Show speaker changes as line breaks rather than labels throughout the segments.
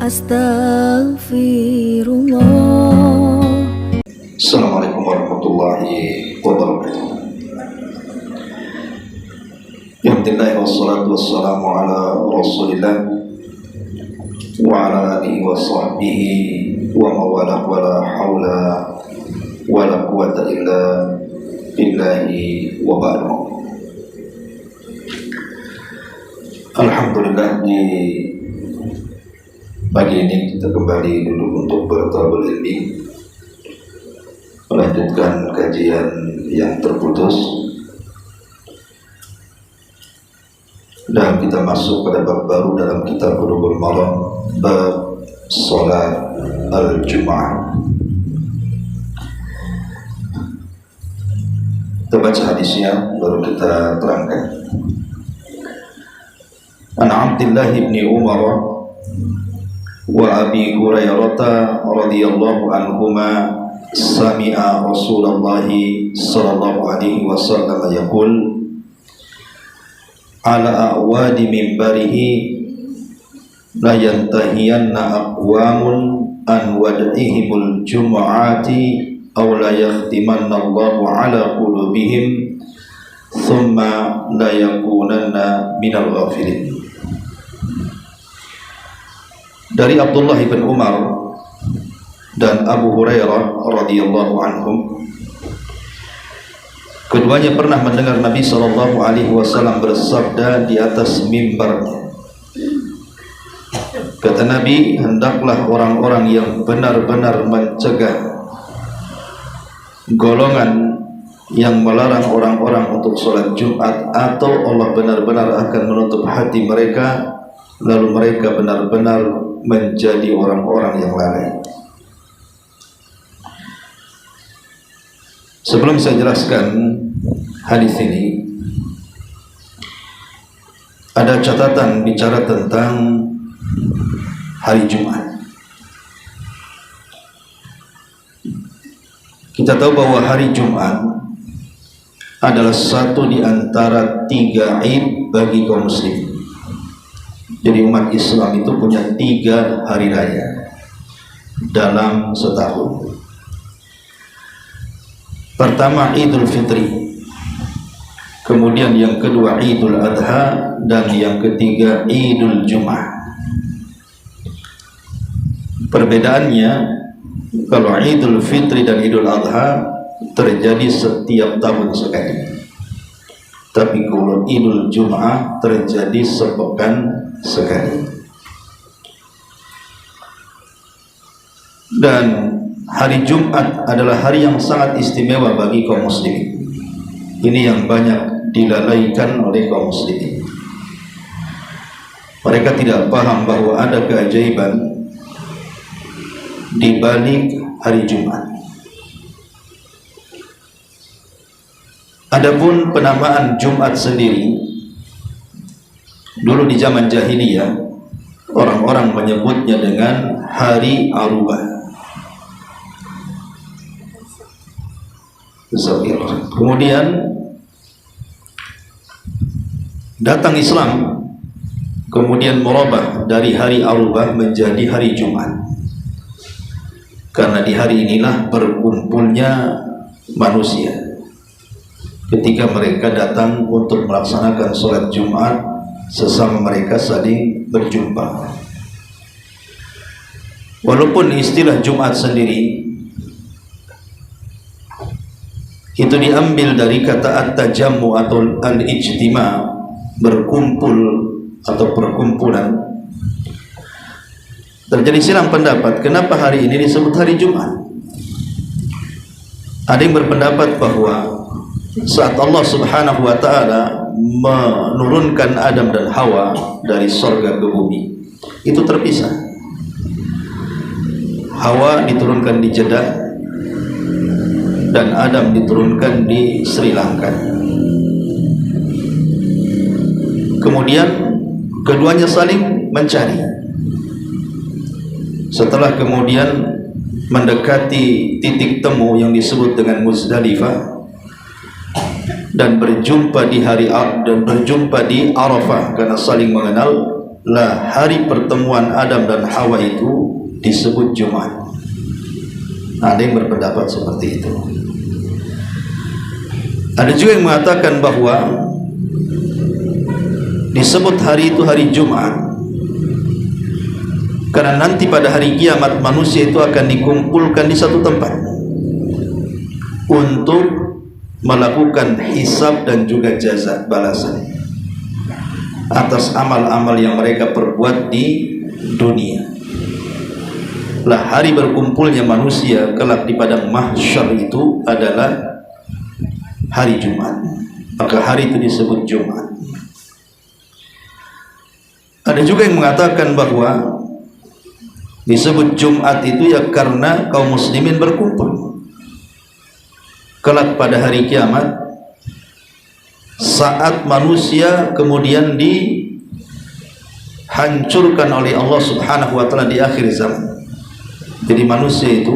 Astaghfirullah.
Assalamualaikum warahmatullahi wabarakatuh. Alhamdulillah wassalatu wassalamu ala Rasulillah wa ala alihi wa sahbihi wa mawala wa la hawla wa la quwwata illa billahi wa ba'du. Alhamdulillah, di pagi ini kita kembali duduk untuk bertawabul ilmi, melanjutkan kajian yang terputus, dan kita masuk pada bab baru dalam kitab Bulughul Maram, bab salat al-Jum'ah. Kita baca hadisnya baru kita terangkan. An Abdullah bin Umar wa Abi Hurairah radhiyallahu anhuma sami'a Rasulullah sallallahu alaihi wasallam yaqul ala a'wadi minbarihi la yantahiyanna aqwamun an wad'ihimul jum'ati aw la yakhtimanna Allahu ala qulubihim thumma la yakunanna minal ghafilin. Dari Abdullah bin Umar dan Abu Hurairah radhiyallahu anhum, keduanya pernah mendengar Nabi sallallahu alaihi wasallam bersabda di atas mimbarnya. Kata Nabi, hendaklah orang-orang yang benar-benar mencegah golongan yang melarang orang-orang untuk sholat Jumat, atau Allah benar-benar akan menutup hati mereka, lalu mereka benar-benar menjadi orang-orang yang lalai. Sebelum saya jelaskan hadis ini, ada catatan bicara tentang hari Jumat. Kita tahu bahwa hari Jumat adalah satu di antara 3 Id bagi kaum muslim. Jadi umat Islam itu punya 3 hari raya dalam setahun. Pertama Idul Fitri, kemudian yang kedua Idul Adha, dan yang ketiga Idul Jum'ah. Perbedaannya, kalau Idul Fitri dan Idul Adha terjadi setiap tahun sekali, tapi kalau Idul Jum'ah terjadi sepekan sekali. Dan hari Jumat adalah hari yang sangat istimewa bagi kaum muslimin. Ini yang banyak dilalaikan oleh kaum muslimin. Mereka tidak paham bahwa ada keajaiban di balik hari Jumat. Adapun penamaan Jumat sendiri, dulu di zaman jahiliyah orang-orang menyebutnya dengan hari Arubah. Kemudian datang Islam, kemudian merubah dari hari Arubah menjadi hari Jumat, karena di hari inilah berkumpulnya manusia ketika mereka datang untuk melaksanakan sholat Jumat, sesama mereka saling berjumpa. Walaupun istilah Jumat sendiri itu diambil dari kata at-tajammu atau al-ijtima, berkumpul atau perkumpulan, terjadi silang pendapat kenapa hari ini disebut hari Jumat. Ada yang berpendapat bahwa saat Allah subhanahu wa ta'ala menurunkan Adam dan Hawa dari surga ke bumi, itu terpisah. Hawa diturunkan di Jeddah dan Adam diturunkan di Sri Lanka. Kemudian keduanya saling mencari. Setelah kemudian mendekati titik temu yang disebut dengan Muzdalifah, dan berjumpa di hari dan berjumpa di Arafah karena saling mengenal, lah hari pertemuan Adam dan Hawa itu disebut Jumat. Ada yang berpendapat seperti itu. Ada juga yang mengatakan bahwa disebut hari itu hari Jumat karena nanti pada hari kiamat manusia itu akan dikumpulkan di satu tempat untuk melakukan hisab dan juga jaza, balasan atas amal-amal yang mereka perbuat di dunia. Lah hari berkumpulnya manusia kelak di padang mahsyar itu adalah hari Jumat. Maka hari itu disebut Jumat. Ada juga yang mengatakan bahwa disebut Jumat itu ya karena kaum muslimin berkumpul kelak pada hari kiamat, saat manusia kemudian dihancurkan oleh Allah Subhanahu wa taala di akhir zaman. Jadi manusia itu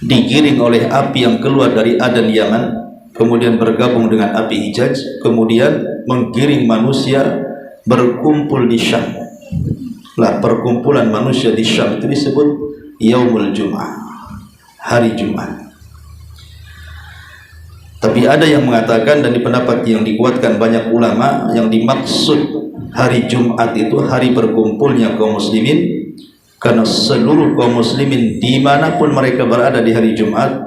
digiring oleh api yang keluar dari Adan Yaman, kemudian bergabung dengan api Hijaz, kemudian menggiring manusia berkumpul di Syam. Lah perkumpulan manusia di Syam itu disebut Yaumul Jum'ah, hari Jumat. Tapi ada yang mengatakan, dan di pendapat yang dikuatkan banyak ulama, yang dimaksud hari Jumat itu hari berkumpulnya kaum muslimin, karena seluruh kaum muslimin dimanapun mereka berada di hari Jumat,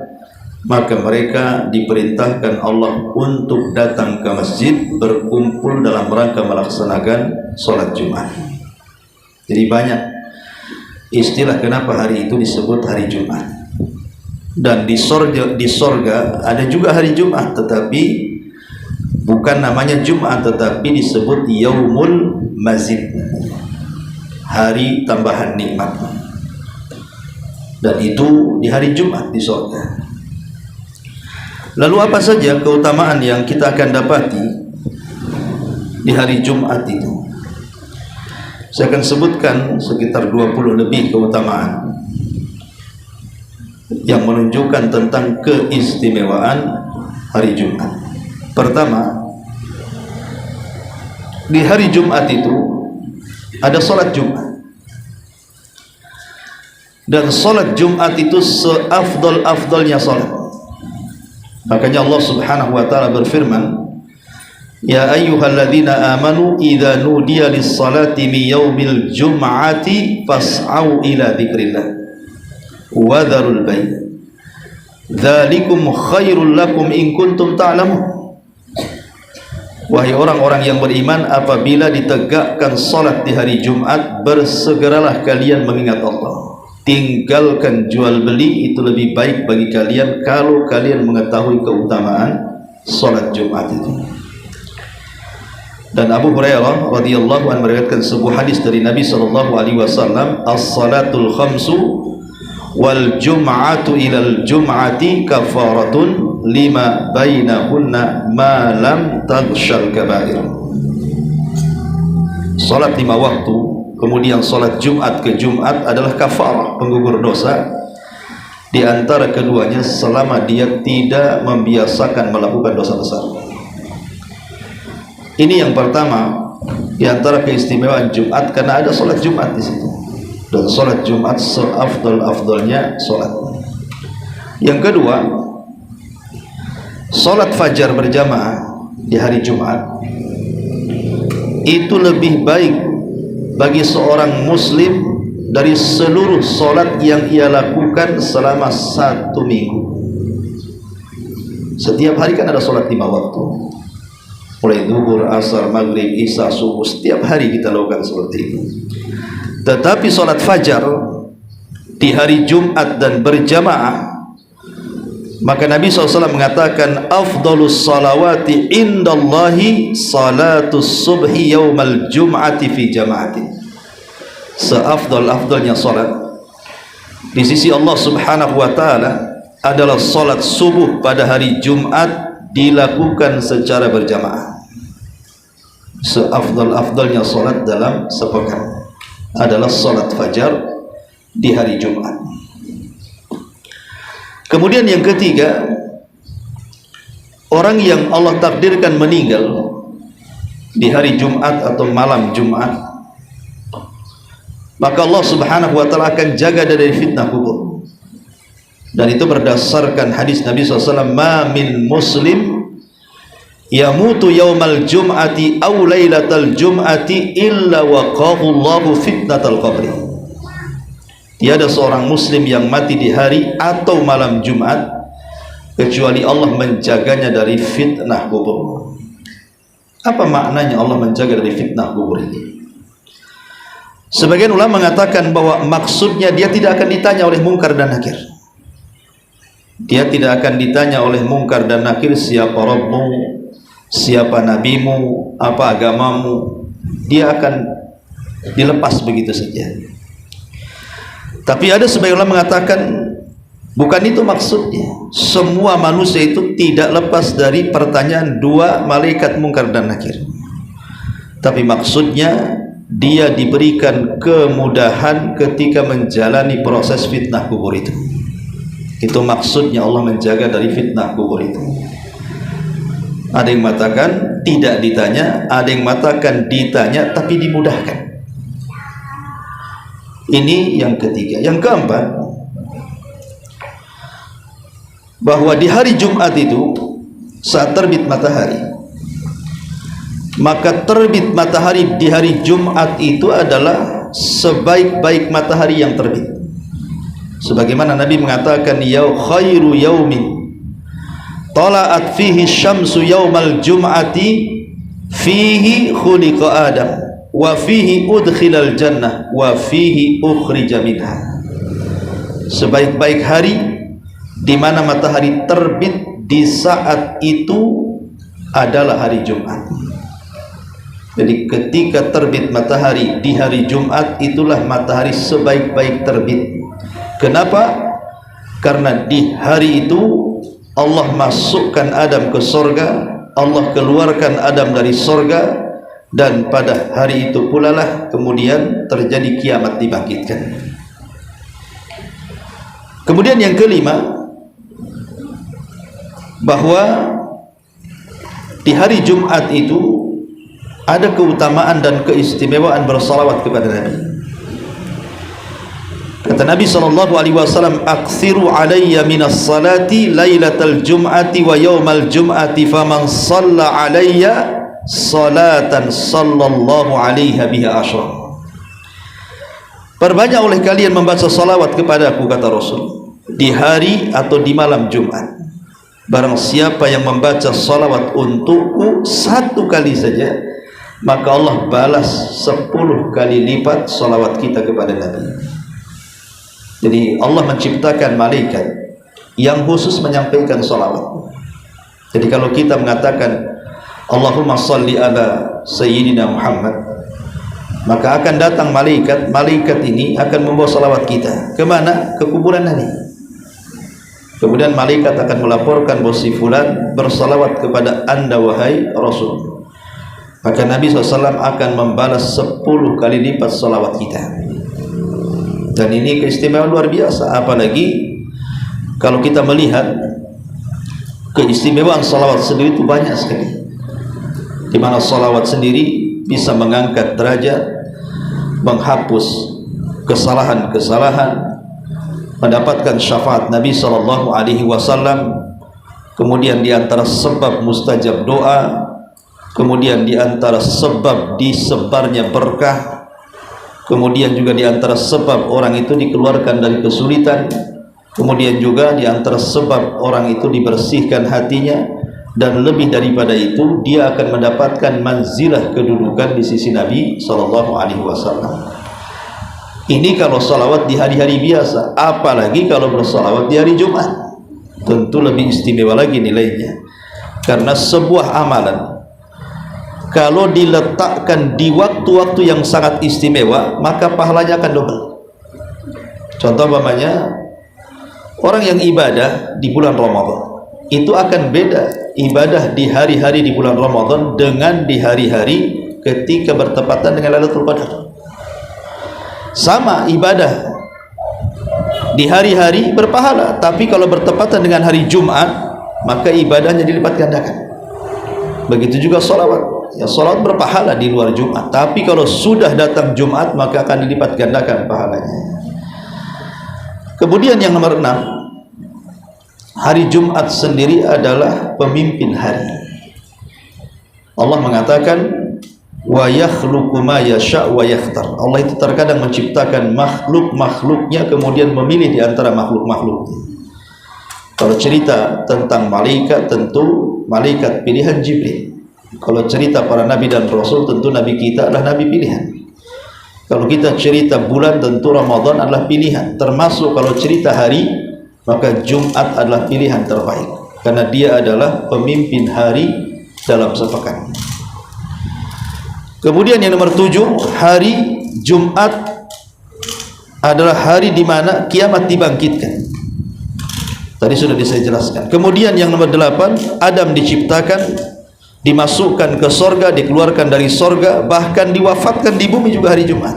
maka mereka diperintahkan Allah untuk datang ke masjid berkumpul dalam rangka melaksanakan sholat Jumat. Jadi banyak istilah kenapa hari itu disebut hari Jumat. Dan di sorga ada juga hari Jumat, tetapi bukan namanya Jumat, tetapi disebut Yaumul Mazid, hari tambahan nikmat. Dan itu di hari Jumat di sorga. Lalu apa saja keutamaan yang kita akan dapati di hari Jumat itu? Saya akan sebutkan sekitar 20 lebih keutamaan yang menunjukkan tentang keistimewaan hari Jumat. Pertama, di hari Jumat itu ada sholat Jumat, dan sholat Jumat itu seafdal-afdalnya sholat. Makanya Allah Subhanahu wa ta'ala berfirman, ya ayyuhalladzina amanu idza nudiya lis-salati min yaumil jum'ati fas'au ila dzikrillah wa dzarul bai' dzalikum khairul lakum in kuntum ta'lamun. Wahai orang-orang yang beriman, apabila ditegakkan salat di hari Jumat, bersegeralah kalian mengingat Allah. Tinggalkan jual beli, itu lebih baik bagi kalian kalau kalian mengetahui keutamaan salat Jumat itu. Dan Abu Hurairah radhiyallahu anhu meriwayatkan sebuah hadis dari Nabi sallallahu alaihi wasallam, as-salatul khamsu wal jum'atu ilal jum'ati kafaratun lima bainahunna ma lam taghshal kabair. Salat 5 waktu kemudian salat Jumat ke Jumat adalah kafarah, penggugur dosa di antara keduanya selama dia tidak membiasakan melakukan dosa besar. Ini yang pertama di antara keistimewaan Jumat, karena ada salat Jumat di situ. Dan sholat Jumat seafdal-afdalnya sholat. Yang kedua, sholat fajar berjamaah di hari Jumat itu lebih baik bagi seorang muslim dari seluruh sholat yang ia lakukan selama 1 minggu. Setiap hari kan ada sholat 5 waktu, mulai zuhur, asar, maghrib, isya, subuh. Setiap hari kita lakukan seperti itu. Tetapi sholat fajar di hari Jumat dan berjamaah, maka Nabi SAW mengatakan afdalus salawati indallahi salatus subhi yaumal jum'ati fi jama'ati. Seafdal-afdalnya sholat di sisi Allah Subhanahu wa ta'ala adalah sholat subuh pada hari Jumat dilakukan secara berjamaah. Seafdal-afdalnya sholat dalam sepekan adalah sholat fajar di hari Jumat. Kemudian yang ketiga, orang yang Allah takdirkan meninggal di hari Jumat atau malam Jumat, maka Allah Subhanahu wa taala akan jaga dari fitnah kubur. Dan itu berdasarkan hadis Nabi SAW, ma min muslim yamutu yaumal jum'ati aw lailatal jum'ati illa waqahu Allahu fitnatal qabri. Tiada seorang muslim yang mati di hari atau malam Jumat kecuali Allah menjaganya dari fitnah kubur. Apa maknanya Allah menjaga dari fitnah kubur ini? Sebagian ulama mengatakan bahwa maksudnya dia tidak akan ditanya oleh mungkar dan nakir. Dia tidak akan ditanya oleh mungkar dan nakir, siapa Rabbmu, siapa nabimu, apa agamamu. Dia akan dilepas begitu saja. Tapi ada sebagian ulama mengatakan bukan itu maksudnya. Semua manusia itu tidak lepas dari pertanyaan dua malaikat mungkar dan nakir. Tapi maksudnya dia diberikan kemudahan ketika menjalani proses fitnah kubur itu. Itu maksudnya Allah menjaga dari fitnah kubur itu. Ada yang mengatakan tidak ditanya, ada yang mengatakan ditanya tapi dimudahkan. Ini yang ketiga. Yang keempat, bahwa di hari Jumat itu saat terbit matahari, maka terbit matahari di hari Jumat itu adalah sebaik-baik matahari yang terbit. Sebagaimana Nabi mengatakan, ya khairu yaumin tala'at fihi syamsu yaumal jum'ati fihi khuliqa Adam wa fihi udkhilal jannah wa fihi ukhrija minha. Sebaik-baik hari di mana matahari terbit di saat itu adalah hari Jumat. Jadi ketika terbit matahari di hari Jumat, itulah matahari sebaik-baik terbit. Kenapa? Karena di hari itu Allah masukkan Adam ke sorga, Allah keluarkan Adam dari sorga, dan pada hari itu pula lah kemudian terjadi kiamat dibangkitkan. Kemudian yang kelima, bahwa di hari Jumat itu ada keutamaan dan keistimewaan bersalawat kepada Nabi. Kata Nabi SAW, aksiru alayya minas salati laylatal jum'ati wa yawmal jum'ati faman salla alayya salatan sallallahu alaiha biha asyra. Perbanyak oleh kalian membaca salawat kepada aku, kata Rasul, di hari atau di malam Jumat. Barang siapa yang membaca salawat untukku satu kali saja, maka Allah balas 10 kali lipat salawat kita kepada Nabi. Jadi Allah menciptakan malaikat yang khusus menyampaikan salawat. Jadi kalau kita mengatakan Allahumma salli ala Sayyidina Muhammad, maka akan datang malaikat. Malaikat ini akan membawa salawat kita kemana? Ke kuburan Nabi. Kemudian malaikat akan melaporkan bahwa si fulan bersalawat kepada anda wahai Rasul. Maka Nabi SAW akan membalas 10 kali lipat salawat kita. Dan ini keistimewaan luar biasa. Apalagi kalau kita melihat keistimewaan salawat sendiri itu banyak sekali, di mana salawat sendiri bisa mengangkat derajat, menghapus kesalahan-kesalahan, mendapatkan syafaat Nabi SAW. Kemudian di antara sebab mustajab doa, kemudian di antara sebab disebarnya berkah, kemudian juga di antara sebab orang itu dikeluarkan dari kesulitan, kemudian juga di antara sebab orang itu dibersihkan hatinya, dan lebih daripada itu dia akan mendapatkan manzilah, kedudukan di sisi Nabi SAW. Ini kalau salawat di hari-hari biasa, apalagi kalau bersalawat di hari Jumat, tentu lebih istimewa lagi nilainya. Karena sebuah amalan kalau diletakkan di waktu-waktu yang sangat istimewa, maka pahalanya akan double. Contoh umpamanya, orang yang ibadah di bulan Ramadan, itu akan beda ibadah di hari-hari di bulan Ramadan dengan di hari-hari ketika bertepatan dengan Lailatul Qadar. Sama ibadah di hari-hari berpahala, tapi kalau bertepatan dengan hari Jumat, maka ibadahnya dilipat gandakan. Begitu juga salawat. ya salat berpahala di luar Jumat, tapi kalau sudah datang Jumat maka akan dilipat gandakan pahalanya. Kemudian yang nomor 6, hari Jumat sendiri adalah pemimpin hari. Allah mengatakan wa yakhluqu ma yasha' wa yakhtar. Allah itu terkadang menciptakan makhluk-makhluknya kemudian memilih di antara makhluk-makhluknya. Kalau cerita tentang malaikat, tentu malaikat pilihan Jibril. Kalau cerita para nabi dan rasul, tentu nabi kita adalah nabi pilihan. Kalau kita cerita bulan, tentu Ramadan adalah pilihan. Termasuk kalau cerita hari, maka Jumat adalah pilihan terbaik, karena dia adalah pemimpin hari dalam sepekan. Kemudian yang nomor 7, hari Jumat adalah hari di mana kiamat dibangkitkan. Tadi sudah saya jelaskan. Kemudian yang nomor 8, Adam diciptakan, dimasukkan ke sorga, dikeluarkan dari sorga, bahkan diwafatkan di bumi juga hari Jumat.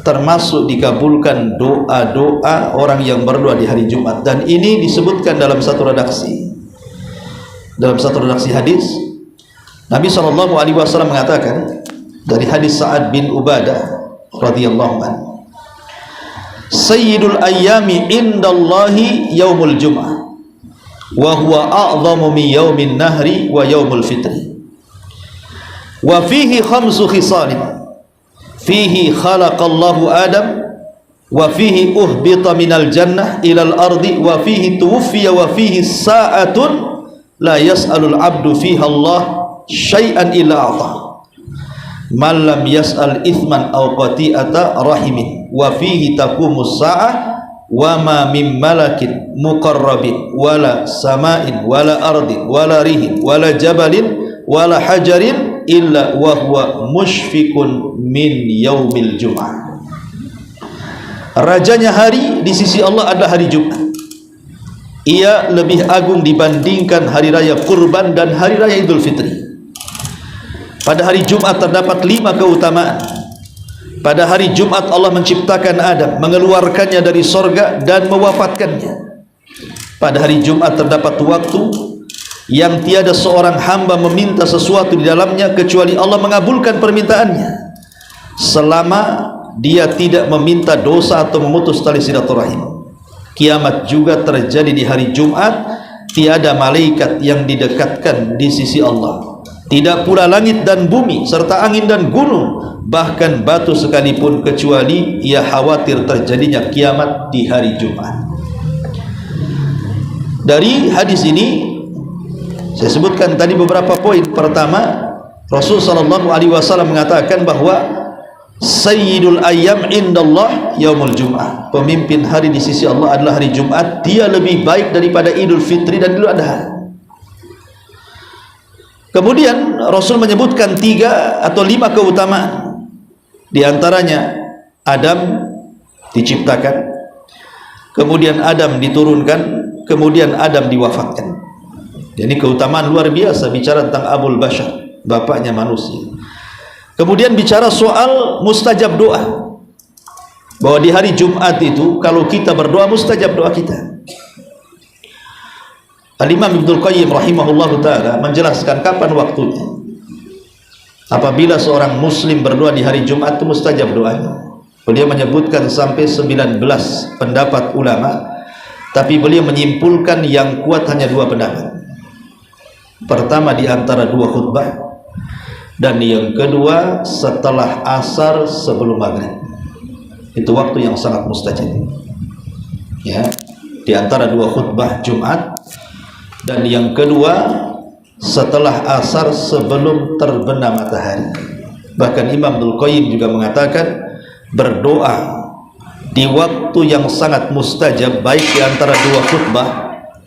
Termasuk dikabulkan doa-doa orang yang berdoa di hari Jumat. Dan ini disebutkan dalam satu redaksi. Dalam satu redaksi hadis, Nabi SAW mengatakan dari hadis Sa'ad bin Ubadah radhiyallahu anhu, Sayyidul ayyami indallahi yaumul jum'ah wa huwa a'zamu min yaumin nahri wa yaumul fitri wa fihi khamsu khisalin fihi khalaqallahu Adam wa fihi uhbita minal jannah ilal ardi wa fihi tuwfiya wa fihi sa'atun la yas'alul abdu fiha Allah syai'an illa a'ta man lam yas'al ithman aw qati'ata rahimin wa fihi taqumus sa'ah wa ma min malakin muqarrabin wala sama'in wala ardin wala rihin wala jabalin wala hajarin illa wa huwa mushfiqun min yaumil jum'ah. Rajanya hari di sisi Allah adalah hari Jumat. Ia lebih agung dibandingkan hari raya Kurban dan hari raya Idul Fitri. Pada hari Jumat terdapat 5 keutamaan. Pada hari Jumat Allah menciptakan Adam, mengeluarkannya dari sorga dan mewafatkannya. Pada hari Jumat terdapat waktu yang tiada seorang hamba meminta sesuatu di dalamnya kecuali Allah mengabulkan permintaannya, selama dia tidak meminta dosa atau memutus tali silaturahim. Kiamat juga terjadi di hari Jumat. Tiada malaikat yang didekatkan di sisi Allah, tidak pula langit dan bumi serta angin dan gunung, bahkan batu sekalipun, kecuali ia khawatir terjadinya kiamat di hari Jumat. Dari hadis ini saya sebutkan tadi beberapa poin. Pertama, Rasul sallallahu alaihi wasallam mengatakan bahwa Sayyidul ayyam indallah yaumul jum'ah. Pemimpin hari di sisi Allah adalah hari Jumat. Dia lebih baik daripada Idul Fitri dan Idul Adha. Kemudian Rasul menyebutkan 3 atau 5 keutamaan. Di antaranya Adam diciptakan, kemudian Adam diturunkan, kemudian Adam diwafatkan. Jadi keutamaan luar biasa bicara tentang Abul Bashar, bapaknya manusia. Kemudian bicara soal mustajab doa, bahwa di hari Jumat itu kalau kita berdoa mustajab doa kita. Al-Imam Ibnul Qayyim rahimahullahu ta'ala menjelaskan kapan waktunya. Apabila seorang muslim berdoa di hari Jumat itu mustajab doanya. Beliau menyebutkan sampai 19 pendapat ulama, tapi beliau menyimpulkan yang kuat hanya 2 pendapat. Pertama di antara 2 khutbah, dan yang kedua setelah asar sebelum maghrib. Itu waktu yang sangat mustajab. Ya, di antara 2 khutbah Jumat, dan yang kedua setelah asar sebelum terbenam matahari. Bahkan Imam Ibnul Qayyim juga mengatakan berdoa di waktu yang sangat mustajab, baik di antara 2 khutbah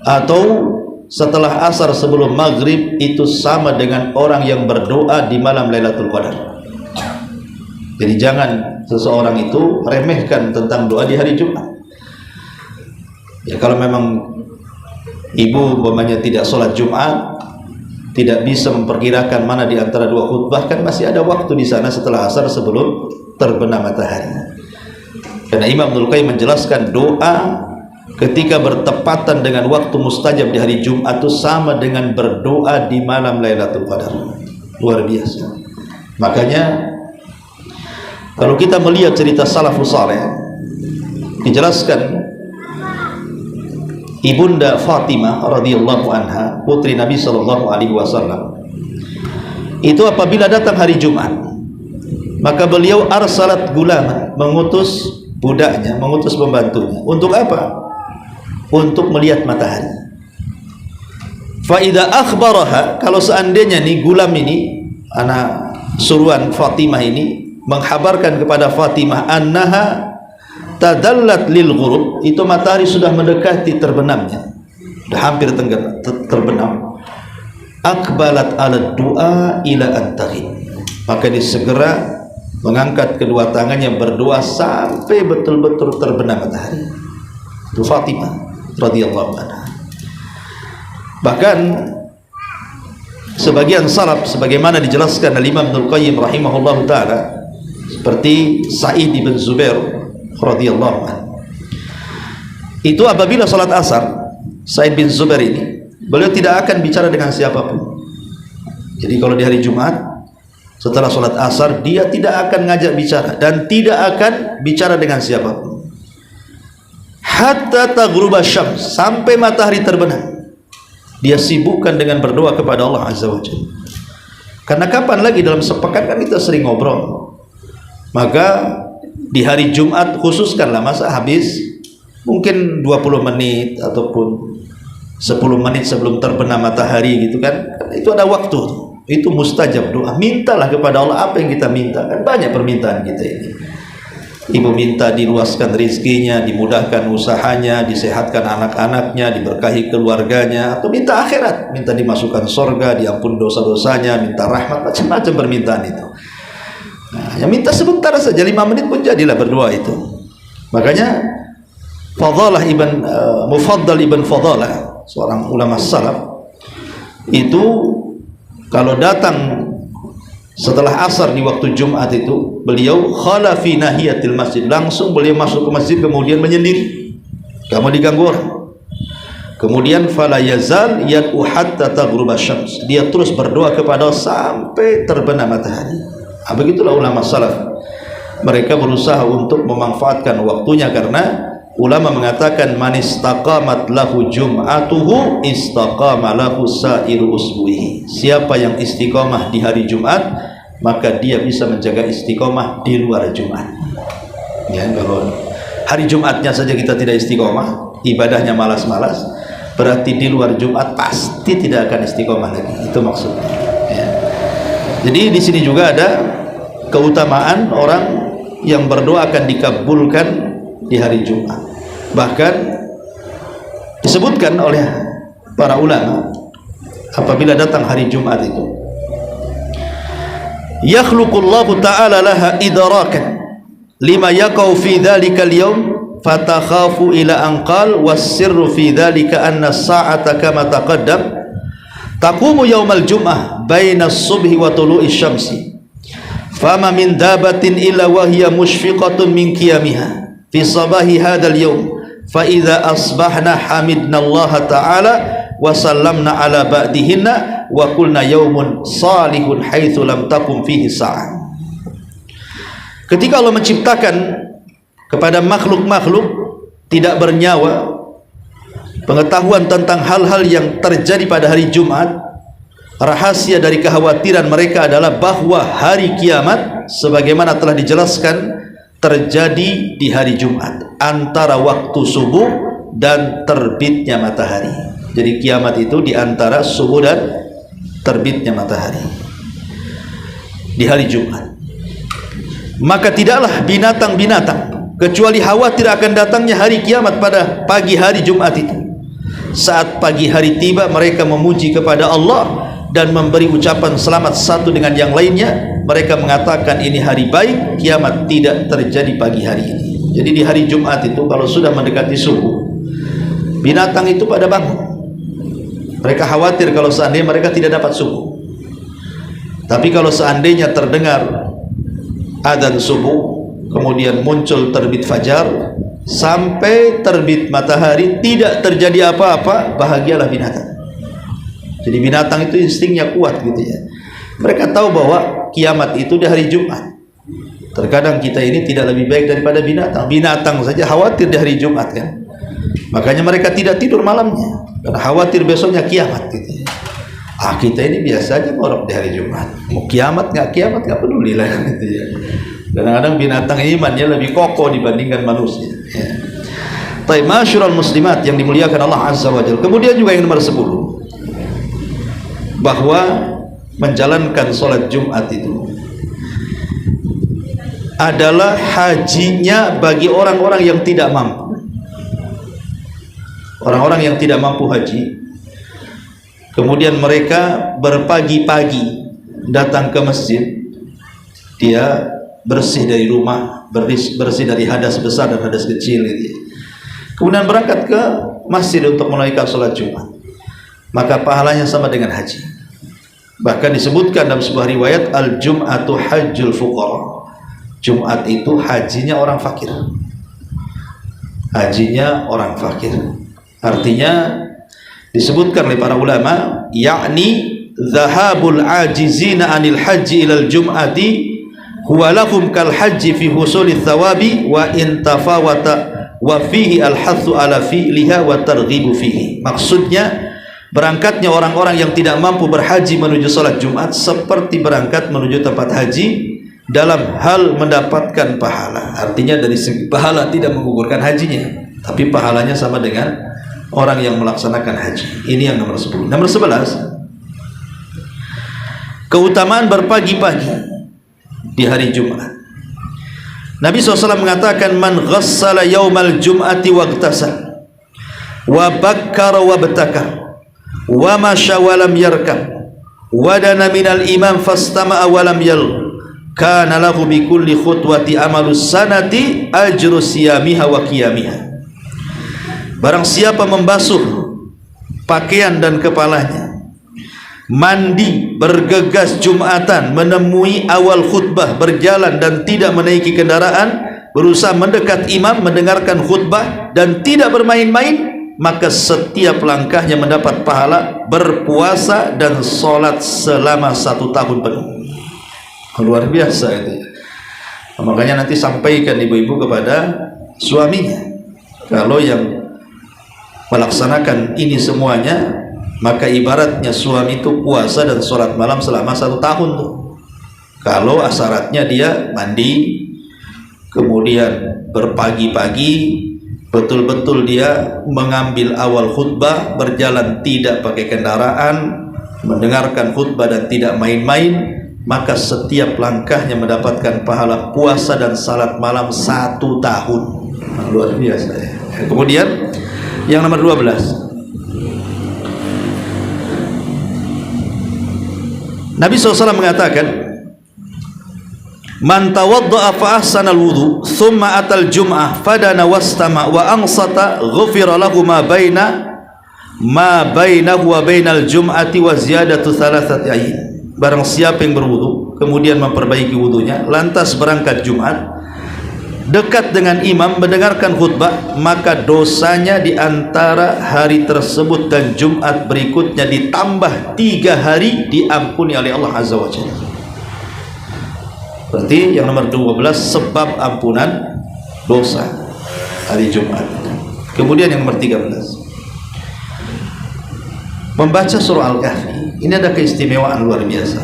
atau setelah asar sebelum maghrib, itu sama dengan orang yang berdoa di malam Lailatul Qadar. Jadi jangan seseorang itu remehkan tentang doa di hari Jumat. Ya, kalau memang ibu umpamanya tidak sholat Jumat, tidak bisa memperkirakan mana di antara 2 khutbah, kan masih ada waktu di sana setelah asar sebelum terbenam matahari. Karena Imam Ibnul Qayyim menjelaskan doa ketika bertepatan dengan waktu mustajab di hari Jumat itu sama dengan berdoa di malam Lailatul Qadar. luar biasa. Makanya kalau kita melihat cerita salafus saleh, dijelaskan Ibunda Fatimah radhiyallahu anha, putri Nabi sallallahu alaihi wasallam, itu apabila datang hari Jumat, maka beliau arsalat gulama, mengutus budaknya, mengutus pembantunya. Untuk apa? Untuk melihat matahari. Fa idza akhbaraha, kalau seandainya nih gulam ini, anak suruhan Fatimah ini, menghabarkan kepada Fatimah annaha tadallat lil ghurub, itu matahari sudah mendekati terbenamnya, sudah hampir terbenam. Akbalat ala du'a ila antaghib, maka dia segera mengangkat kedua tangannya berdoa sampai betul-betul terbenam matahari. Itu Fatimah radhiyallahu anha. Bahkan sebagian salaf, sebagaimana dijelaskan oleh Imam Ibnu Qayyim rahimahullahu taala, seperti Sa'id bin Zubair radhiyallahu anhu, itu apabila salat asar, Sa'id bin Zubair ini, beliau tidak akan bicara dengan siapapun. Jadi kalau di hari Jumat setelah salat asar, dia tidak akan ngajak bicara dan tidak akan bicara dengan siapapun hatta taghruba syams, sampai matahari terbenam. Dia sibukkan dengan berdoa kepada Allah Azza wa Jalla. Karena kapan lagi dalam sepekan kan kita sering ngobrol. Maka di hari Jumat khususkanlah, masa habis mungkin 20 menit ataupun 10 menit sebelum terbenam matahari gitu kan, itu ada waktu, itu mustajab doa. Mintalah kepada Allah apa yang kita minta, kan banyak permintaan kita ini. Ibu minta diluaskan rezekinya, dimudahkan usahanya, disehatkan anak-anaknya, diberkahi keluarganya, atau minta akhirat, minta dimasukkan surga, diampun dosa-dosanya, minta rahmat, macam-macam permintaan itu. Nah, yang minta sebentar saja, 5 menit pun jadilah berdoa itu. Makanya Mufaddal ibn Fadalah, seorang ulama salaf, itu kalau datang setelah asar di waktu Jumat itu, beliau khala fi nahiyatil masjid, langsung beliau masuk ke masjid, kemudian menyendiri, gak mau diganggu orang. Kemudian fala yazal yad'u hatta taghruba syams, dia terus berdoa kepada Allah sampai terbenam matahari. Nah, begitulah ulama salaf, mereka berusaha untuk memanfaatkan waktunya, karena ulama mengatakan man istaqamat lahu jum'atuhu istaqama lahu sa'iru usbuhi, siapa yang istiqomah di hari Jumat maka dia bisa menjaga istiqomah di luar Jumat. Ya, kalau hari Jumatnya saja kita tidak istiqomah, ibadahnya malas-malas, berarti di luar Jumat pasti tidak akan istiqomah lagi. Itu maksudnya. Ya. Jadi di sini juga ada keutamaan orang yang berdoa akan dikabulkan di hari Jumat. Bahkan disebutkan oleh para ulama, apabila datang hari Jumat itu, yakhluqullahu ta'ala laha idrakan lima yaqau fi dhalikal yawm fatakhafu ila anqal was-sirru fi dhalika anna as-sa'ata kama taqaddam taqumu yawmal jum'ah baina as-subhi wa tulu'i syamsi fama min dabatin illa wa hiya mushfiqatun min qiyamiha fi sabahi hadzal yawm fa idza asbahna hamidna Allah ta'ala wa sallamna ala ba'dihinna wa qulna yaumun salihun haitsu lam takum fihi sa'ah. Ketika Allah menciptakan kepada makhluk-makhluk tidak bernyawa pengetahuan tentang hal-hal yang terjadi pada hari Jumat, rahasia dari kekhawatiran mereka adalah bahwa hari kiamat sebagaimana telah dijelaskan terjadi di hari Jumat antara waktu subuh dan terbitnya matahari. Jadi kiamat itu di antara subuh dan terbitnya matahari di hari Jumat. Maka tidaklah binatang-binatang kecuali khawatir akan datangnya hari kiamat pada pagi hari Jumat itu. Saat pagi hari tiba, mereka memuji kepada Allah dan memberi ucapan selamat satu dengan yang lainnya. Mereka mengatakan ini hari baik, kiamat tidak terjadi pagi hari ini. Jadi di hari Jumat itu kalau sudah mendekati subuh, binatang itu pada bangun. Mereka khawatir kalau seandainya mereka tidak dapat subuh. Tapi kalau seandainya terdengar adzan subuh, kemudian muncul terbit fajar, sampai terbit matahari tidak terjadi apa-apa, bahagialah binatang. Jadi binatang itu instingnya kuat gitu ya. Mereka tahu bahwa kiamat itu di hari Jumat. Terkadang kita ini tidak lebih baik daripada binatang. Binatang saja khawatir di hari Jumat kan. Makanya mereka tidak tidur malamnya karena khawatir besoknya kiamat gitu. Kita ini biasa aja ngorok di hari Jumat. Mau kiamat nggak peduli lah gitu ya. Kadang-kadang binatang imannya lebih kokoh dibandingkan manusia. Ya. Tapi masyurul muslimat yang dimuliakan Allah Azza wa Jalla. Kemudian juga yang nomor 10, bahwa menjalankan sholat Jumat itu adalah hajinya bagi orang-orang yang tidak mampu. Orang-orang yang tidak mampu haji, kemudian mereka berpagi-pagi datang ke masjid, dia bersih dari rumah, bersih dari hadas besar dan hadas kecil gitu. Kemudian berangkat ke masjid untuk menunaikan sholat Jumat, maka pahalanya sama dengan haji. Bahkan disebutkan dalam sebuah riwayat, al-jum'atu hajjul fuqara. Jumat itu hajinya orang fakir. Hajinya orang fakir. Artinya disebutkan oleh para ulama, yakni zahabul ajizina anil haji ilal jum'ati huwa lahum kal haji fi husulil thawabi wa in tafawata wa fihi al-hathu ala fi'liha wa targhibu fihi. Maksudnya berangkatnya orang-orang yang tidak mampu berhaji menuju salat Jumat seperti berangkat menuju tempat haji dalam hal mendapatkan pahala. Artinya dari segi pahala tidak menggugurkan hajinya, tapi pahalanya sama dengan orang yang melaksanakan haji. Ini yang nomor 10. Nomor 11, keutamaan berpagi-pagi di hari Jumat. Nabi SAW mengatakan, man ghassala yaumal jum'ati wagtasal wa bakkara wa batakar wa masya wa lam yarkab wa dana minal imam fastama'a wa lam yal kana lahu bi kulli khutwati amalus sanati ajru siyamiha wa qiyamiha. Barang siapa membasuh pakaian dan kepalanya, mandi, bergegas Jumatan, menemui awal khutbah, berjalan dan tidak menaiki kendaraan, berusaha mendekat imam, mendengarkan khutbah dan tidak bermain-main, maka setiap langkahnya mendapat pahala berpuasa dan sholat selama 1 tahun penuh. Luar biasa itu. Makanya nanti sampaikan ibu-ibu kepada suaminya, kalau yang melaksanakan ini semuanya, maka ibaratnya suami itu puasa dan sholat malam selama 1 tahun tuh. Kalau syaratnya dia mandi, kemudian berpagi-pagi, betul-betul dia mengambil awal khutbah, berjalan tidak pakai kendaraan, mendengarkan khutbah dan tidak main-main, maka setiap langkahnya mendapatkan pahala puasa dan salat malam 1 tahun. Luar biasa ya. Kemudian yang nomor 12, Nabi SAW mengatakan, man tawadda'a fa ahsana al-wudu thumma atal jum'ah fadana wastama wa ansata ghufira lahu ma bainahu wa bainal jum'ati wa ziyadatu thalathati ayyin. Barang siapa yang berwudu kemudian memperbaiki wudunya, lantas berangkat Jumat, dekat dengan imam, mendengarkan khutbah, maka dosanya di antara hari tersebut dan Jumat berikutnya ditambah 3 hari diampuni oleh Allah Azza wa Jalla. Berarti yang nomor 12 sebab ampunan dosa hari Jumat. Kemudian yang nomor 13, membaca surah Al-Kahfi. Ini ada keistimewaan luar biasa.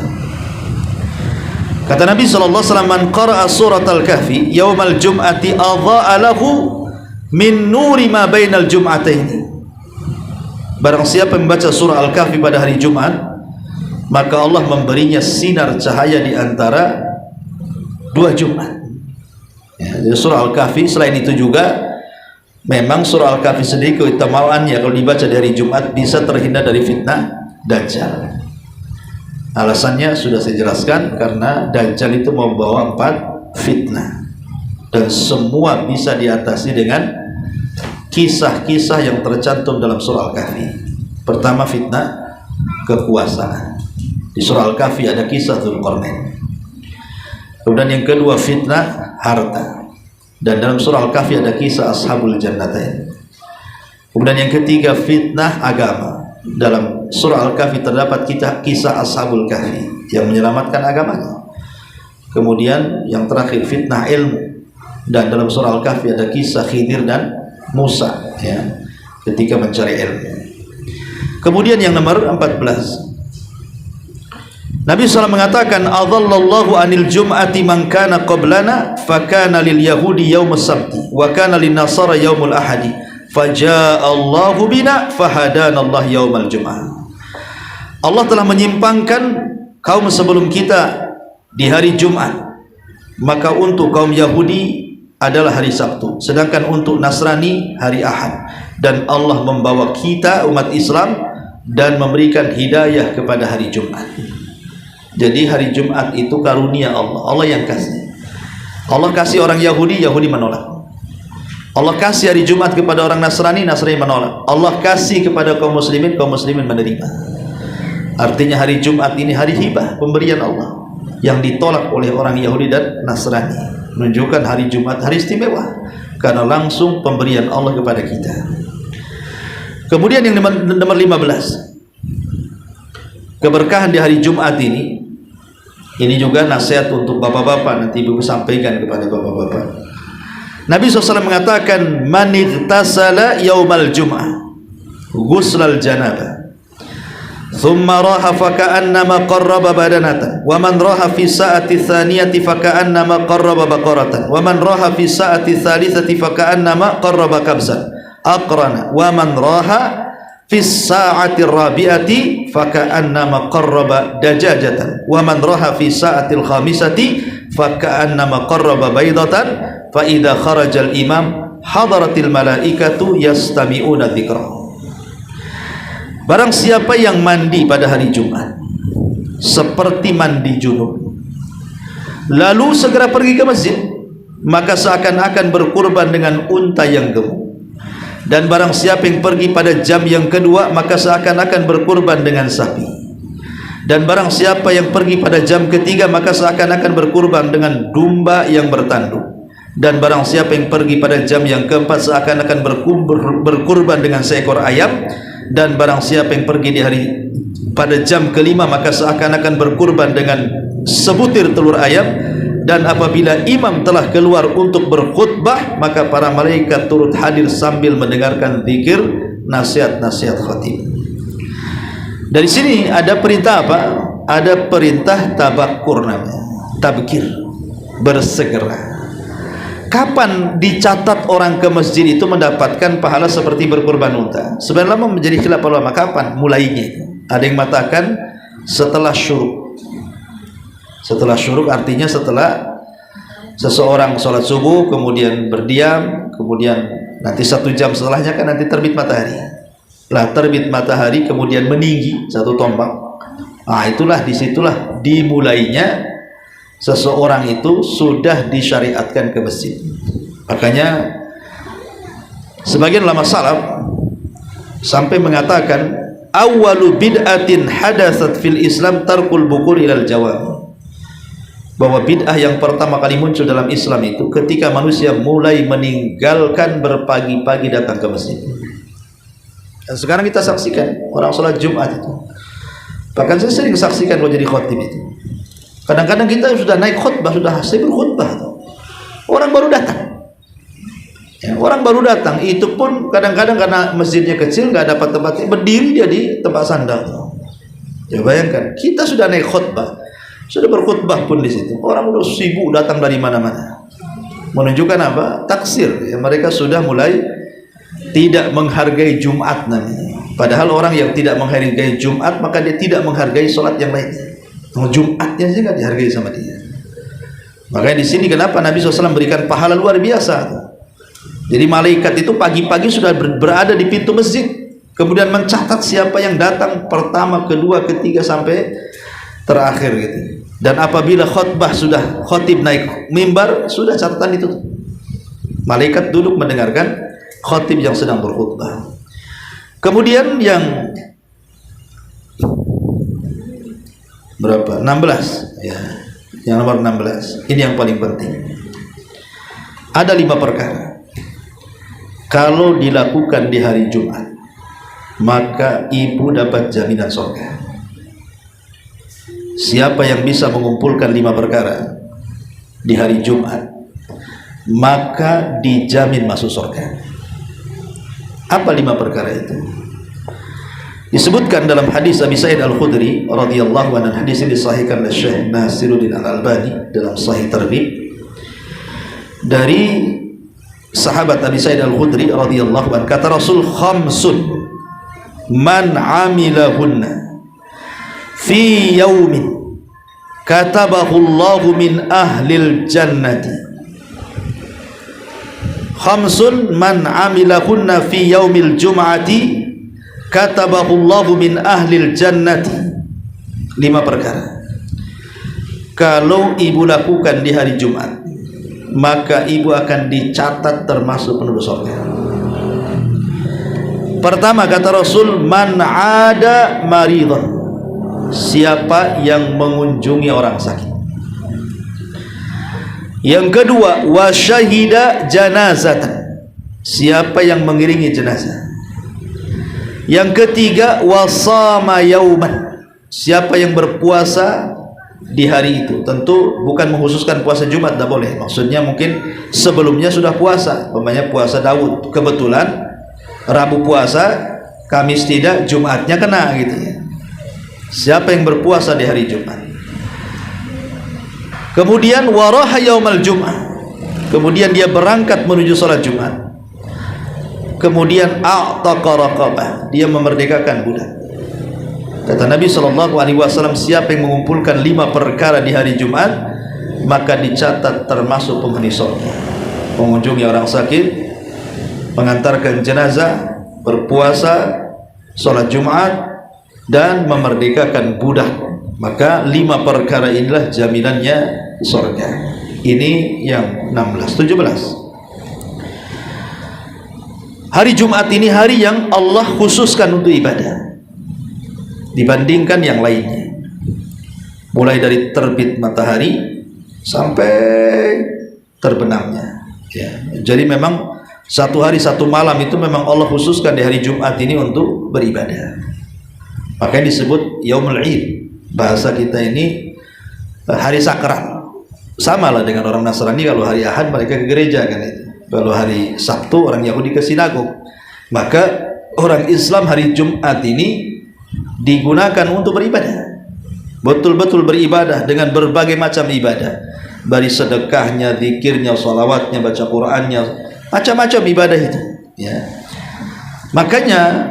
Kata Nabi SAW, man qara'a surat Al-Kahfi yaumal jum'ati adha'a lahu min nuri ma bainal jum'ataini. Barang siapa membaca surah Al-Kahfi pada hari Jumat, maka Allah memberinya sinar cahaya di antara 2 Jumat. Ya, surah Al-Kahfi. Selain itu juga memang surah Al-Kahfi sendiri keutamaannya kalau dibaca di hari Jumat bisa terhindar dari fitnah Dajjal. Alasannya sudah saya jelaskan, karena Dajjal itu membawa 4 fitnah dan semua bisa diatasi dengan kisah-kisah yang tercantum dalam surah Al-Kahfi. Pertama, fitnah kekuasaan. Di surah Al-Kahfi ada kisah Dzulqarnain. Kemudian yang kedua, fitnah harta, dan dalam surah Al-Kahfi ada kisah Ashabul Jannatain. Kemudian yang ketiga, fitnah agama. Dalam surah Al-Kahfi terdapat kisah Ashabul Kahfi. yang menyelamatkan agamanya. Kemudian yang terakhir fitnah ilmu, dan dalam surah Al-Kahfi ada kisah Khidir dan Musa ya, ketika mencari ilmu. Kemudian yang nomor 14, Nabi SAW mengatakan, "Adhallallahu anil jum'ati man kana qablana fakana lil yahudi yaumus sabti wa kana lin nasara yaumul ahadi faja'a Allahu bina fahadana Allah yaumal jum'ah." Allah telah menyimpangkan kaum sebelum kita di hari Jumat, maka untuk kaum Yahudi adalah hari Sabtu, sedangkan untuk Nasrani hari Ahad, dan Allah membawa kita umat Islam dan memberikan hidayah kepada hari Jumat. Jadi hari Jumat itu karunia Allah, Allah yang kasih. Allah kasih orang Yahudi, Yahudi menolak. Allah kasih hari Jumat kepada orang Nasrani, Nasrani menolak. Allah kasih kepada kaum muslimin, kaum muslimin menerima. Artinya hari Jumat ini hari hibah, pemberian Allah, yang ditolak oleh orang Yahudi dan Nasrani. Menunjukkan hari Jumat hari istimewa karena langsung pemberian Allah kepada kita. Kemudian yang nomor 15, keberkahan di hari Jumat ini juga nasihat untuk bapak-bapak, nanti ibu sampaikan kepada bapak-bapak. Nabi SAW mengatakan, "Man igtasala yaumal jum'ah ghuslal janabah thumma raha faka'annama qarraba badanatan wa man raha fi sa'ati tsaniyati faka'annama qarraba baqaratan wa man raha fi sa'ati tsalitsati faka'annama qarraba kabsan aqrana wa man raha fi sa'ati rabi'ati faka'annama qarraba dajajatan wa man raha fi sa'atil khamisati faka'annama qarraba baydatan fa idza kharajal imam hadaratil malaikatu yastami'una dzikra." Barang siapa yang mandi pada hari Jumat seperti mandi junub, lalu segera pergi ke masjid, maka seakan-akan berkurban dengan unta yang gemuk. Dan barang siapa yang pergi pada jam yang kedua, maka seakan-akan berkurban dengan sapi. Dan barang siapa yang pergi pada jam ketiga, maka seakan-akan berkurban dengan domba yang bertanduk. Dan barang siapa yang pergi pada jam yang keempat, seakan-akan berkurban dengan seekor ayam. Dan barang siapa yang pergi di hari pada jam kelima, maka seakan-akan berkurban dengan sebutir telur ayam. Dan apabila imam telah keluar untuk berkhutbah, maka para malaikat turut hadir sambil mendengarkan zikir, nasihat-nasihat khatib. Dari sini ada perintah apa? Ada perintah tabakkur namanya, tabkir, bersegera. Kapan dicatat orang ke masjid itu mendapatkan pahala seperti berkurban unta? Sebenarnya menjadi khilaf ulama kapan mulainya. Ada yang mengatakan setelah syuruk. Setelah syuruk artinya setelah seseorang sholat subuh kemudian berdiam, kemudian nanti 1 jam setelahnya kan nanti terbit matahari. Lah terbit matahari kemudian meninggi 1 tombak. Ah itulah disitulah dimulainya seseorang itu sudah disyariatkan ke masjid. Makanya sebagian ulama salaf sampai mengatakan awwalu bid'atin hadatsat fil Islam tarkul bukur ilal jawab, bahwa bid'ah yang pertama kali muncul dalam Islam itu ketika manusia mulai meninggalkan berpagi-pagi datang ke masjid. Dan sekarang kita saksikan orang sholat Jumat itu, bahkan saya sering saksikan kalau jadi khotib itu, kadang-kadang kita sudah naik khutbah, sudah selesai berkhutbah, orang baru datang. Ya, orang baru datang itu pun kadang-kadang karena masjidnya kecil nggak dapat tempatnya, berdiri dia di tempat sandal. Ya bayangkan, kita sudah naik khutbah, sudah berkhutbah pun di situ, orang udah sibuk datang dari mana-mana. Menunjukkan apa? Taksir. Ya, mereka sudah mulai tidak menghargai Jumat namanya. Padahal orang yang tidak menghargai Jumat maka dia tidak menghargai sholat yang lainnya. Jumatnya saja nggak dihargai sama dia. Makanya di sini kenapa Nabi SAW berikan pahala luar biasa. Jadi malaikat itu pagi-pagi sudah berada di pintu masjid, kemudian mencatat siapa yang datang pertama, kedua, ketiga sampai terakhir gitu. Dan apabila khutbah sudah khotib naik mimbar, sudah catatan itu. Malaikat duduk mendengarkan khotib yang sedang berkhutbah. Kemudian yang berapa? 16 ya. Yang nomor 16. Ini yang paling penting. Ada 5 perkara. Kalau dilakukan di hari Jumat, maka ibu dapat jaminan surga. siapa yang bisa mengumpulkan 5 perkara di hari Jumat, maka dijamin masuk surga. Apa 5 perkara itu? Disebutkan dalam hadis Abi Sa'id Al-Khudri radhiyallahu anhu, hadis ini disahihkan oleh Syekh Nasiruddin Al-Albani dalam Sahih Targhib, dari sahabat Abi Sa'id Al-Khudri radhiyallahu anhu, kata Rasul, khamsun man amilahunna fi yaumin katabahu Allahu min ahlil jannati. Khamsun man amilahunna fi yaumil jum'ati katabahu Allahu min ahlil jannati. 5 perkara kalau ibu lakukan di hari Jumat, maka ibu akan dicatat termasuk penduduk surga. Pertama, kata Rasul, man ada maridhan, siapa yang mengunjungi orang sakit. Yang kedua, wa syahida janazatan, siapa yang mengiringi jenazah. Yang ketiga, wa shama yauman, siapa yang berpuasa di hari itu. Tentu bukan mengkhususkan puasa Jumat, tidak boleh. Maksudnya mungkin sebelumnya sudah puasa, umpamanya puasa Daud, kebetulan Rabu puasa, Kamis tidak, Jumatnya kena gitu ya. Siapa yang berpuasa di hari Jumat. Kemudian waraha yaumal Jum'ah, kemudian dia berangkat menuju salat Jumat. Kemudian a'taqa raqabah, dia memerdekakan budak. Kata Nabi SAW, siapa yang mengumpulkan 5 perkara di hari Jumat, maka dicatat termasuk penghuni surga. Mengunjungi orang sakit, mengantarkan jenazah, berpuasa, sholat Jumat, dan memerdekakan budak. Maka 5 perkara inilah jaminannya surga. Ini yang 16, 17. Hari Jumat ini hari yang Allah khususkan untuk ibadah dibandingkan yang lainnya, mulai dari terbit matahari sampai terbenamnya ya. Jadi memang satu hari satu malam itu memang Allah khususkan di hari Jumat ini untuk beribadah. Makanya disebut Yaumul Id. Bahasa kita ini hari sakral. Sama lah dengan orang Nasrani, kalau hari Ahad mereka ke gereja kan itu. Kalau hari Sabtu orang Yahudi ke sinagog. Maka orang Islam hari Jumat ini digunakan untuk beribadah, betul-betul beribadah dengan berbagai macam ibadah, dari sedekahnya, zikirnya, salawatnya, baca Qur'annya, macam-macam ibadah itu ya. Makanya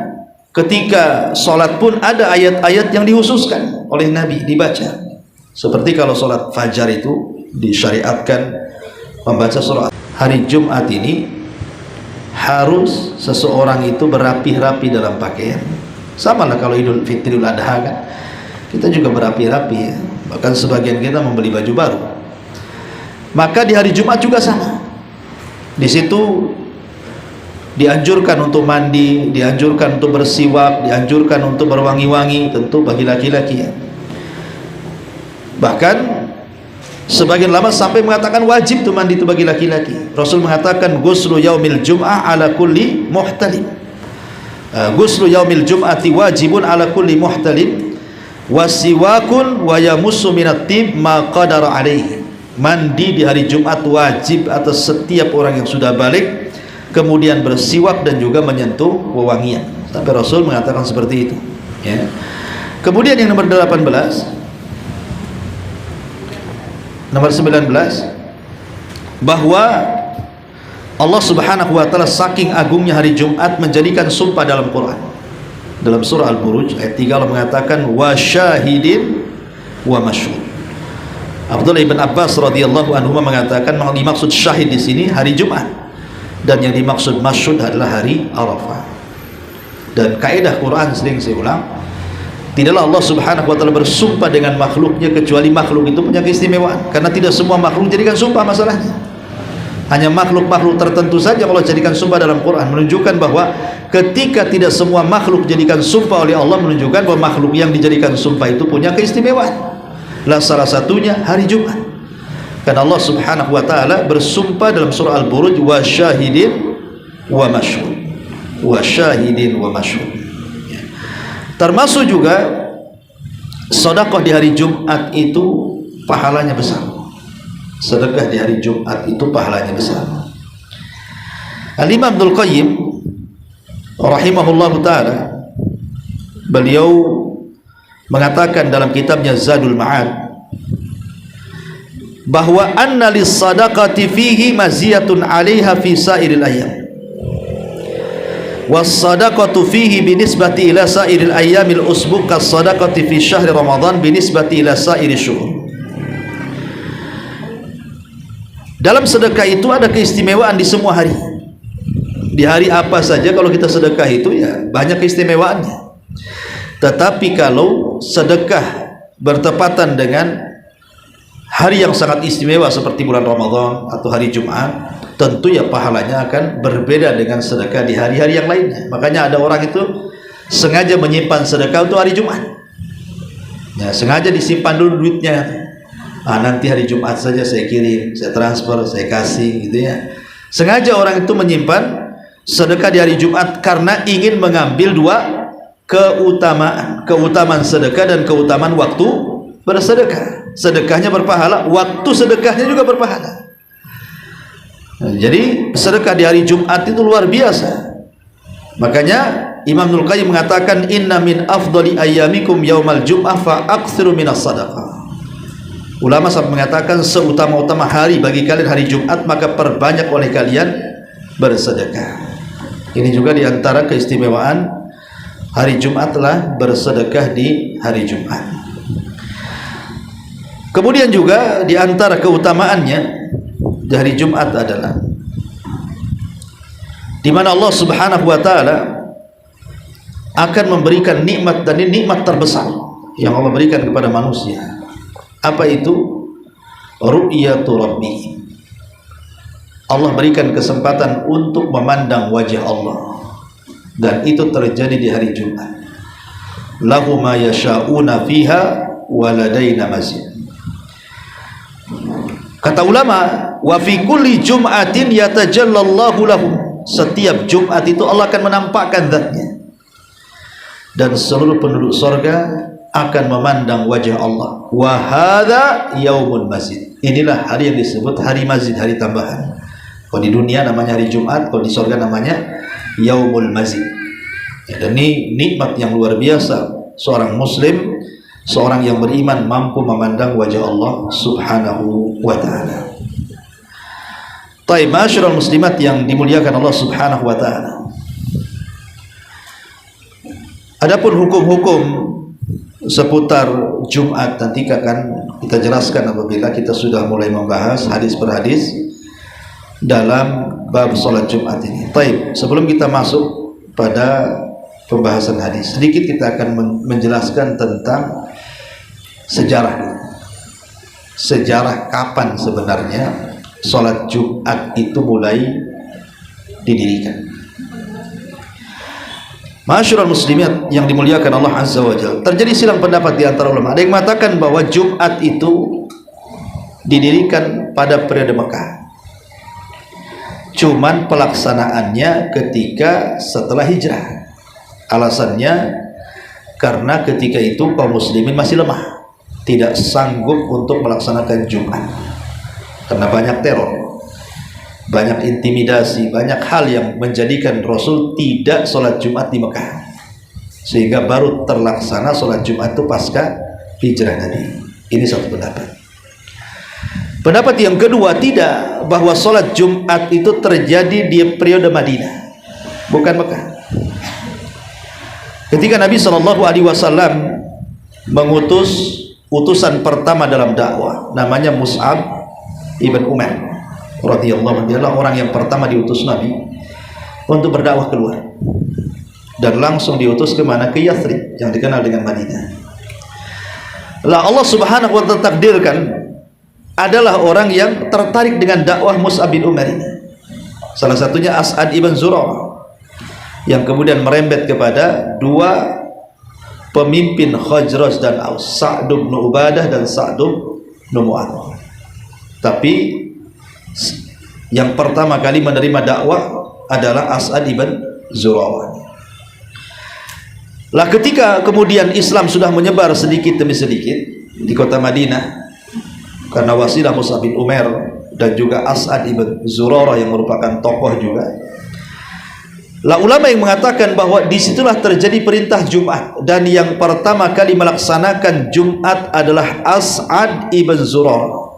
ketika sholat pun ada ayat-ayat yang dikhususkan oleh Nabi dibaca. Seperti kalau sholat fajar itu disyariatkan membaca surah. Hari Jumat ini harus seseorang itu berapi-rapi dalam pakaian. Sama lah kalau Idul Fitri, Idul Adha kan, kita juga berapi-rapi ya. Bahkan sebagian kita membeli baju baru. Maka di hari Jumat juga sama. Di situ dianjurkan untuk mandi, dianjurkan untuk bersiwak, dianjurkan untuk berwangi-wangi, tentu bagi laki-laki ya. Bahkan sebagian lama sampai mengatakan wajib tuh mandi itu bagi laki-laki. Rasul mengatakan ghuslu yaumil jum'ah ala kulli muhtalim. Ghuslu yaumil jum'ati wajibun ala kulli muhtalim wasiwakun wa yamussu minat tib ma qadara alaihi. Mandi di hari Jumat wajib atas setiap orang yang sudah balik, kemudian bersiwak dan juga menyentuh wewangian. Sampai Rasul mengatakan seperti itu ya. Kemudian yang nomor 18, nomor 19, bahwa Allah Subhanahu wa taala saking agungnya hari Jumat menjadikan sumpah dalam Quran. Dalam surah Al-Buruj ayat 3 Allah mengatakan wa syahidin wa masyhud. Abdullah ibn Abbas radhiyallahu anhu mengatakan yang dimaksud syahid di sini hari Jumat, dan yang dimaksud masyhud adalah hari Arafah. Dan kaidah Quran sering saya ulang, tidaklah Allah Subhanahu wa taala bersumpah dengan makhluknya kecuali makhluk itu punya keistimewaan, karena tidak semua makhluk jadikan sumpah masalahnya. Hanya makhluk-makhluk tertentu saja Allah jadikan sumpah dalam Quran, menunjukkan bahwa ketika tidak semua makhluk dijadikan sumpah oleh Allah, menunjukkan bahwa makhluk yang dijadikan sumpah itu punya keistimewaan. Lah salah satunya hari Jumat. Karena Allah Subhanahu wa taala bersumpah dalam surah Al-Buruj wa syahidin wa masyhud. Wa syahidin wa masyhud. Termasuk juga sedekah di hari Jumat itu pahalanya besar. Sedekah di hari Jumat itu pahalanya besar. Al-Imam Ibnul Qayyim rahimahullahu ta'ala, beliau mengatakan dalam kitabnya Zadul Ma'ad bahwa anna lis-sadaqati fihi maziyatun 'alaiha fi sa'iril ayyam, was-sadaqatu fihi binisbati ila sa'iril ayyamil usbu' kas-sadaqati fi syahri Ramadan binisbati ila sa'iril syuhur. Dalam sedekah itu ada keistimewaan di semua hari. Di hari apa saja kalau kita sedekah itu ya banyak keistimewaannya. Tetapi kalau sedekah bertepatan dengan hari yang sangat istimewa seperti bulan Ramadan atau hari Jumat, tentu ya pahalanya akan berbeda dengan sedekah di hari-hari yang lainnya. Makanya ada orang itu sengaja menyimpan sedekah untuk hari Jumat. Ya, sengaja disimpan dulu duitnya. Nanti hari Jumat saja saya kirim, saya transfer, saya kasih gitu ya. Sengaja orang itu menyimpan sedekah di hari Jumat karena ingin mengambil dua keutamaan sedekah dan keutamaan waktu bersedekah. Sedekahnya berpahala, waktu sedekahnya juga berpahala. Jadi sedekah di hari Jumat itu luar biasa. Makanya Imam Ibnul Qayyim mengatakan inna min afdali ayyamikum yaumal jum'ah fa aktsiru minas sadaqah. Ulama sampai mengatakan seutama-utama hari bagi kalian hari Jumat, maka perbanyak oleh kalian bersedekah. Ini juga diantara keistimewaan hari Jumat lah, bersedekah di hari Jumat. Kemudian juga diantara keutamaannya di hari Jumat adalah di mana Allah Subhanahu wa taala akan memberikan nikmat, dan ini nikmat terbesar yang Allah berikan kepada manusia. Apa itu? Ru'yatu Rabbi. Allah berikan kesempatan untuk memandang wajah Allah, dan itu terjadi di hari Jumat. Lahu ma yasha'una fiha wa ladaina mazid. Kata ulama, wa fi kulli jum'atin yatajallallahu lahum. Setiap Jumat itu Allah akan menampakkan zatnya, dan seluruh penduduk surga akan memandang wajah Allah. Wa hadza yaumul mazid. Inilah hari yang disebut hari mazid, hari tambahan. Kalau di dunia namanya hari Jumat, kalau di surga namanya yaumul mazid. Ya, dan ini nikmat yang luar biasa. Seorang muslim, seorang yang beriman mampu memandang wajah Allah Subhanahu wa ta'ala. Taib, masyarul muslimat yang dimuliakan Allah Subhanahu wa ta'ala. Adapun hukum-hukum seputar Jumat nanti akan kita jelaskan apabila kita sudah mulai membahas hadis per hadis dalam bab salat Jumat ini. Taib, sebelum kita masuk pada pembahasan hadis, sedikit kita akan menjelaskan tentang sejarah kapan sebenarnya salat Jumat itu mulai didirikan. Masyarul muslimat yang dimuliakan Allah Azza wa Jalla, terjadi silang pendapat di antara ulama. Ada yang mengatakan bahwa Jumat itu didirikan pada periode Mekah, cuman pelaksanaannya ketika setelah hijrah. Alasannya karena ketika itu kaum muslimin masih lemah, tidak sanggup untuk melaksanakan Jumat karena banyak teror, banyak intimidasi, banyak hal yang menjadikan Rasul tidak sholat Jumat di Mekah, sehingga baru terlaksana sholat Jumat itu pasca hijrah tadi. Ini satu pendapat. Pendapat yang kedua, tidak, bahwa sholat Jumat itu terjadi di periode Madinah, bukan Mekah. Ketika Nabi SAW mengutus utusan pertama dalam dakwah, namanya Mus'ab ibn Umair radhiyallahu anhu, orang yang pertama diutus Nabi untuk berdakwah keluar, dan langsung diutus ke mana? Ke Yathrib yang dikenal dengan Madinah. Lah Allah Subhanahu wa ta'ala takdirkan adalah orang yang tertarik dengan dakwah Mus'ab bin Umair ini. Salah satunya As'ad ibn Zurarah, yang kemudian merembet kepada dua pemimpin Khazraj dan Aus, Sa'd bin Ubadah dan Sa'd bin Mu'adh. Tapi yang pertama kali menerima dakwah adalah As'ad ibn Zurarah. Lah ketika kemudian Islam sudah menyebar sedikit demi sedikit di kota Madinah, karena wasilah Mus'ab bin Umair dan juga As'ad ibn Zurarah yang merupakan tokoh juga. Lah ulama yang mengatakan bahwa disitulah terjadi perintah Jumat, dan yang pertama kali melaksanakan Jumat adalah As'ad ibn Zurarah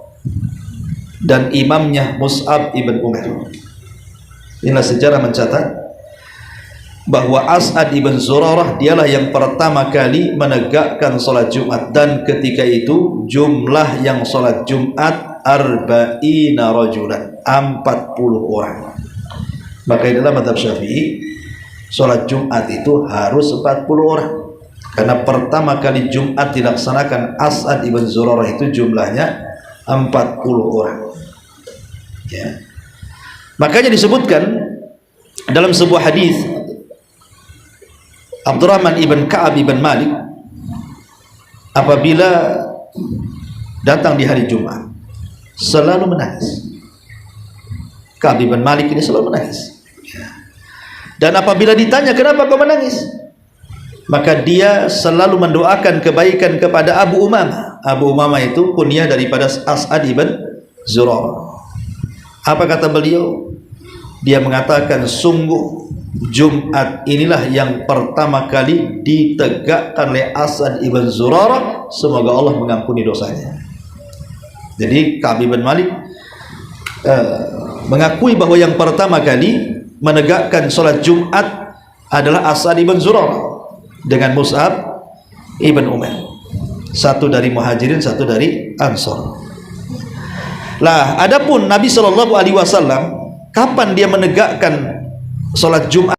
dan imamnya Mus'ab ibn Umair. Inilah sejarah mencatat bahwa As'ad ibn Zurarah dialah yang pertama kali menegakkan sholat Jumat, dan ketika itu jumlah yang sholat Jumat arba'ina rajulan, 40 orang. Maka dalam mazhab Syafi'i sholat Jumat itu harus 40 orang, karena pertama kali Jumat dilaksanakan As'ad ibn Zurarah itu jumlahnya 40 orang ya. Makanya disebutkan dalam sebuah hadis, Abdurrahman ibn Ka'ab ibn Malik apabila datang di hari Jumat selalu menangis. Ka'ab ibn Malik ini selalu menangis, dan apabila ditanya kenapa kau menangis, maka dia selalu mendoakan kebaikan kepada Abu Umamah. Abu Umamah itu kunyah daripada As'ad ibn Zurarah. Apa kata beliau? Dia mengatakan, sungguh Jumat inilah yang pertama kali ditegakkan oleh As'ad ibn Zurarah, semoga Allah mengampuni dosanya. Jadi Ka'ab ibn Malik mengakui bahwa yang pertama kali menegakkan sholat Jumat adalah As'ad ibn Zurarah dengan Mus'ab ibn Umair, satu dari Muhajirin, satu dari Ansor. Lah, adapun Nabi SAW kapan dia menegakkan sholat Jumat?